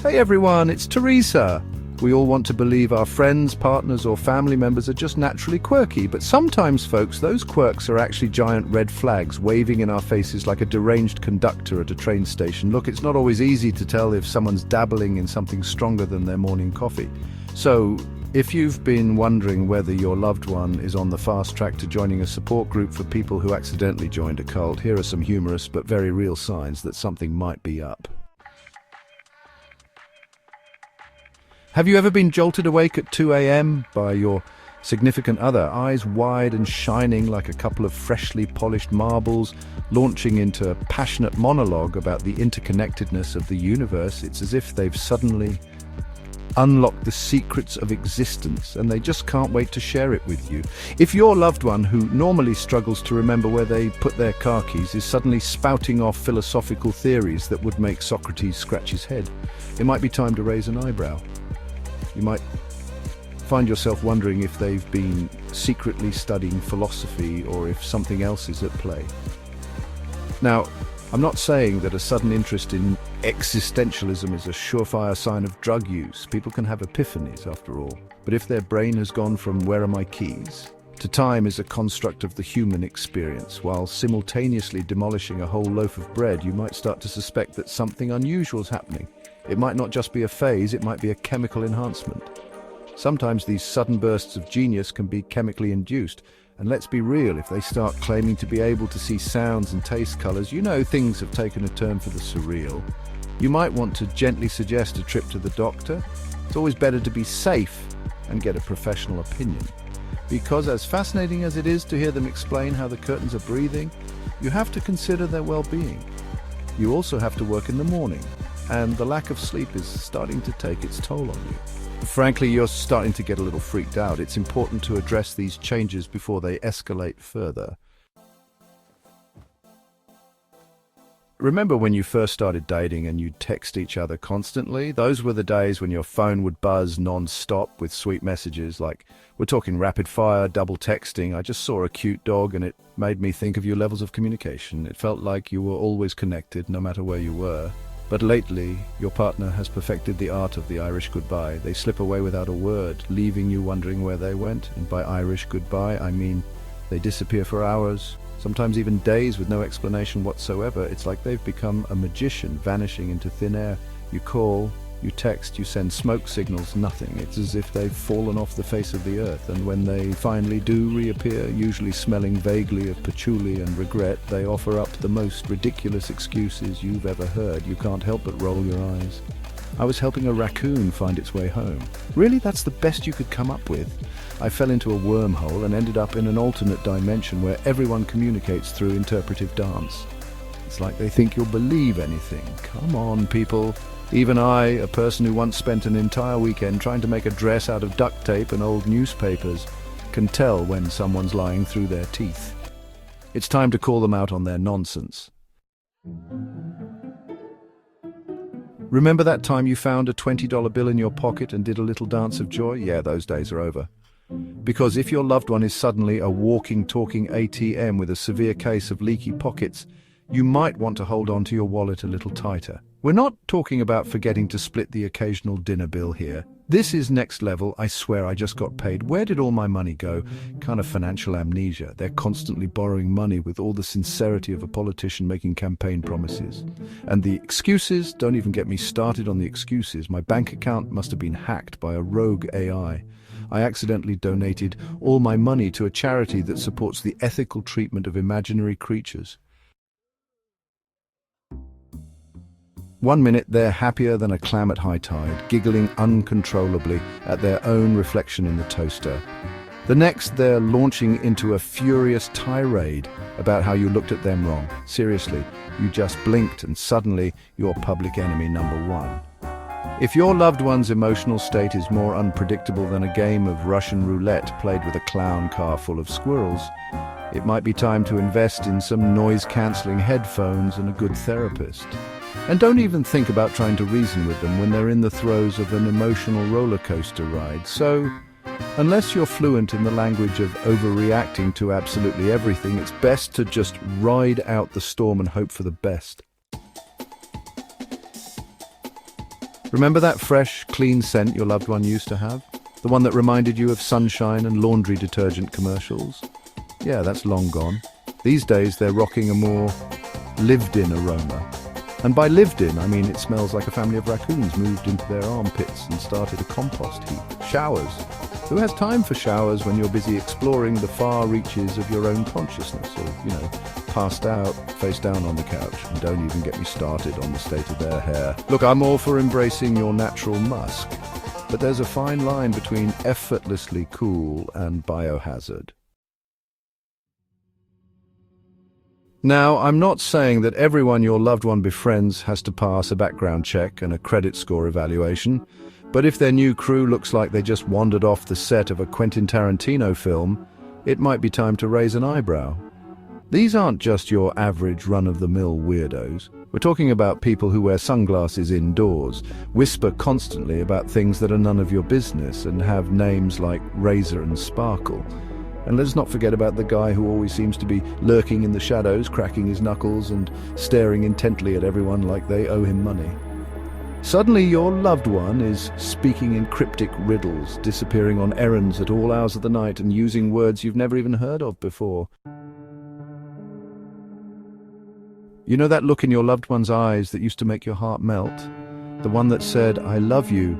Hey everyone, it's Teresa. We all want to believe our friends, partners, or family members are just naturally quirky, but sometimes, folks, those quirks are actually giant red flags waving in our faces like a deranged conductor at a train station. Look, it's not always easy to tell if someone's dabbling in something stronger than their morning coffee. So, if you've been wondering whether your loved one is on the fast track to joining a support group for people who accidentally joined a cult, here are some humorous but very real signs that something might be up. Have you ever been jolted awake at 2 a.m. by your significant other, eyes wide and shining like a couple of freshly polished marbles, launching into a passionate monologue about the interconnectedness of the universe? It's as if they've suddenly unlocked the secrets of existence and they just can't wait to share it with you. If your loved one, who normally struggles to remember where they put their car keys, is suddenly spouting off philosophical theories that would make Socrates scratch his head, it might be time to raise an eyebrow. You might find yourself wondering if they've been secretly studying philosophy or if something else is at play. Now, I'm not saying that a sudden interest in existentialism is a surefire sign of drug use. People can have epiphanies, after all. But if their brain has gone from "where are my keys" to "time is a construct of the human experience," while simultaneously demolishing a whole loaf of bread, you might start to suspect that something unusual is happening. It might not just be a phase, it might be a chemical enhancement. Sometimes these sudden bursts of genius can be chemically induced. And let's be real, if they start claiming to be able to see sounds and taste colors, you know things have taken a turn for the surreal. You might want to gently suggest a trip to the doctor. It's always better to be safe and get a professional opinion. Because as fascinating as it is to hear them explain how the curtains are breathing, you have to consider their well-being. You also have to work in the morning, and the lack of sleep is starting to take its toll on you. Frankly, you're starting to get a little freaked out. It's important to address these changes before they escalate further. Remember when you first started dating and you'd text each other constantly? Those were the days when your phone would buzz non-stop with sweet messages like, "We're talking rapid fire, double texting, I just saw a cute dog," and it made me think of your levels of communication. It felt like you were always connected, no matter where you were. But lately, your partner has perfected the art of the Irish goodbye. They slip away without a word, leaving you wondering where they went. And by Irish goodbye, I mean they disappear for hours, sometimes even days with no explanation whatsoever. It's like they've become a magician, vanishing into thin air. You call, you text, you send smoke signals, nothing. It's as if they've fallen off the face of the earth. And when they finally do reappear, usually smelling vaguely of patchouli and regret, they offer up the most ridiculous excuses you've ever heard. You can't help but roll your eyes. "I was helping a raccoon find its way home." Really? That's the best you could come up with? "I fell into a wormhole and ended up in an alternate dimension where everyone communicates through interpretive dance." It's like they think you'll believe anything. Come on, people. Even I, a person who once spent an entire weekend trying to make a dress out of duct tape and old newspapers, can tell when someone's lying through their teeth. It's time to call them out on their nonsense. Remember that time you found a $20 bill in your pocket and did a little dance of joy? Yeah, those days are over. Because if your loved one is suddenly a walking, talking ATM with a severe case of leaky pockets, you might want to hold on to your wallet a little tighter. We're not talking about forgetting to split the occasional dinner bill here. This is next level. I swear I just got paid. Where did all my money go? Kind of financial amnesia. They're constantly borrowing money with all the sincerity of a politician making campaign promises. And the excuses, don't even get me started on the excuses. My bank account must have been hacked by a rogue AI. I accidentally donated all my money to a charity that supports the ethical treatment of imaginary creatures. One minute they're happier than a clam at high tide, giggling uncontrollably at their own reflection in the toaster. The next they're launching into a furious tirade about how you looked at them wrong. Seriously, you just blinked and suddenly you're public enemy number one. If your loved one's emotional state is more unpredictable than a game of Russian roulette played with a clown car full of squirrels, it might be time to invest in some noise-cancelling headphones and a good therapist. And don't even think about trying to reason with them when they're in the throes of an emotional roller coaster ride. So, unless you're fluent in the language of overreacting to absolutely everything, it's best to just ride out the storm and hope for the best. Remember that fresh, clean scent your loved one used to have? The one that reminded you of sunshine and laundry detergent commercials? Yeah, that's long gone. These days they're rocking a more lived-in aroma. And by lived-in, I mean it smells like a family of raccoons moved into their armpits and started a compost heap. Showers. Who has time for showers when you're busy exploring the far reaches of your own consciousness? Or, passed out, face down on the couch. And don't even get me started on the state of their hair. Look, I'm all for embracing your natural musk, but there's a fine line between effortlessly cool and biohazard. Now, I'm not saying that everyone your loved one befriends has to pass a background check and a credit score evaluation, but if their new crew looks like they just wandered off the set of a Quentin Tarantino film, it might be time to raise an eyebrow. These aren't just your average run-of-the-mill weirdos. We're talking about people who wear sunglasses indoors, whisper constantly about things that are none of your business, and have names like Razor and Sparkle. And let's not forget about the guy who always seems to be lurking in the shadows, cracking his knuckles and staring intently at everyone like they owe him money. Suddenly your loved one is speaking in cryptic riddles, disappearing on errands at all hours of the night and using words you've never even heard of before. You know that look in your loved one's eyes that used to make your heart melt? The one that said, "I love you,"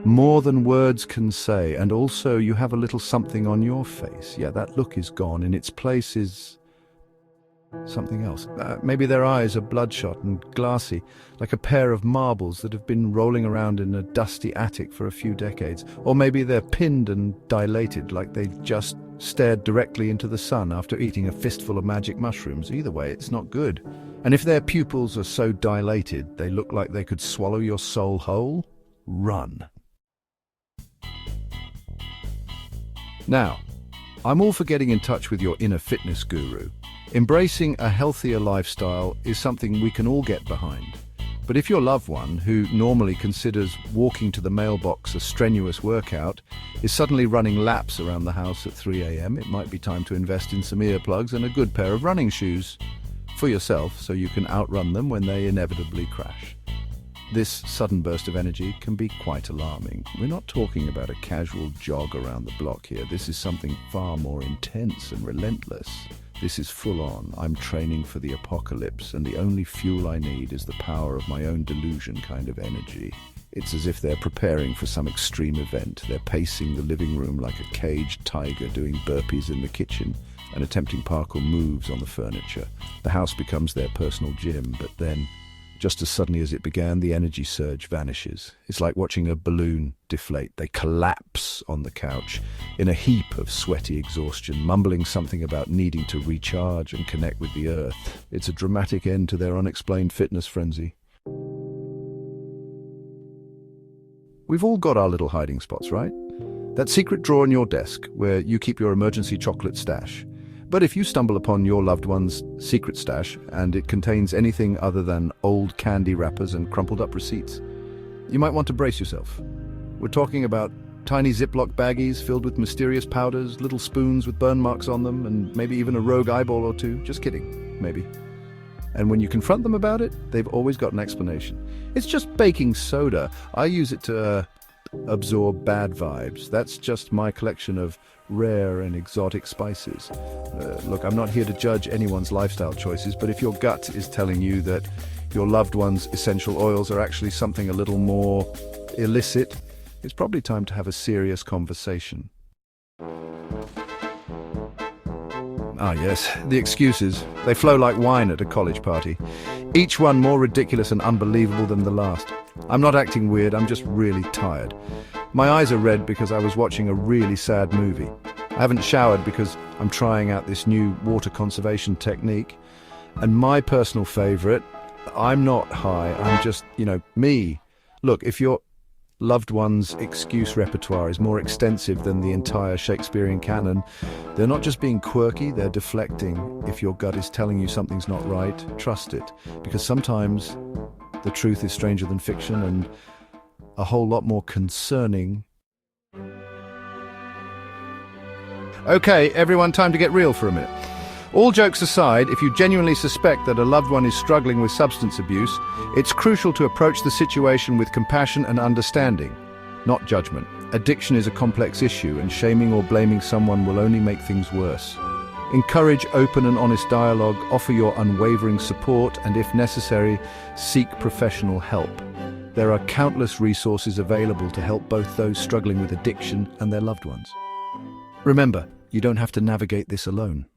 more than words can say, and also you have a little something on your face. Yeah, that look is gone. In its place is something else. Maybe their eyes are bloodshot and glassy, like a pair of marbles that have been rolling around in a dusty attic for a few decades. Or maybe they're pinned and dilated, like they just stared directly into the sun after eating a fistful of magic mushrooms. Either way, it's not good. And if their pupils are so dilated they look like they could swallow your soul whole, run. Now, I'm all for getting in touch with your inner fitness guru. Embracing a healthier lifestyle is something we can all get behind. But if your loved one, who normally considers walking to the mailbox a strenuous workout, is suddenly running laps around the house at 3 a.m, it might be time to invest in some earplugs and a good pair of running shoes for yourself so you can outrun them when they inevitably crash. This sudden burst of energy can be quite alarming. We're not talking about a casual jog around the block here. This is something far more intense and relentless. This is full on. I'm training for the apocalypse, and the only fuel I need is the power of my own delusion kind of energy. It's as if they're preparing for some extreme event. They're pacing the living room like a caged tiger, doing burpees in the kitchen and attempting parkour moves on the furniture. The house becomes their personal gym, but then, just as suddenly as it began, the energy surge vanishes. It's like watching a balloon deflate. They collapse on the couch in a heap of sweaty exhaustion, mumbling something about needing to recharge and connect with the earth. It's a dramatic end to their unexplained fitness frenzy. We've all got our little hiding spots, right? That secret drawer in your desk where you keep your emergency chocolate stash. But if you stumble upon your loved one's secret stash and it contains anything other than old candy wrappers and crumpled up receipts, you might want to brace yourself. We're talking about tiny Ziploc baggies filled with mysterious powders, little spoons with burn marks on them, and maybe even a rogue eyeball or two. Just kidding, maybe. And when you confront them about it, they've always got an explanation. It's just baking soda. I use it to absorb bad vibes. That's just my collection of rare and exotic spices. Look, I'm not here to judge anyone's lifestyle choices, but if your gut is telling you that your loved one's essential oils are actually something a little more illicit, it's probably time to have a serious conversation. Ah yes, the excuses. They flow like wine at a college party. Each one more ridiculous and unbelievable than the last. I'm not acting weird, I'm just really tired. My eyes are red because I was watching a really sad movie. I haven't showered because I'm trying out this new water conservation technique. And my personal favorite, I'm not high, I'm just, me. Look, if your loved one's excuse repertoire is more extensive than the entire Shakespearean canon, they're not just being quirky, they're deflecting. If your gut is telling you something's not right, trust it. Because sometimes the truth is stranger than fiction and a whole lot more concerning. Okay, everyone, time to get real for a minute. All jokes aside, if you genuinely suspect that a loved one is struggling with substance abuse, it's crucial to approach the situation with compassion and understanding, not judgment. Addiction is a complex issue, and shaming or blaming someone will only make things worse. Encourage open and honest dialogue, offer your unwavering support, and if necessary, seek professional help. There are countless resources available to help both those struggling with addiction and their loved ones. Remember, you don't have to navigate this alone.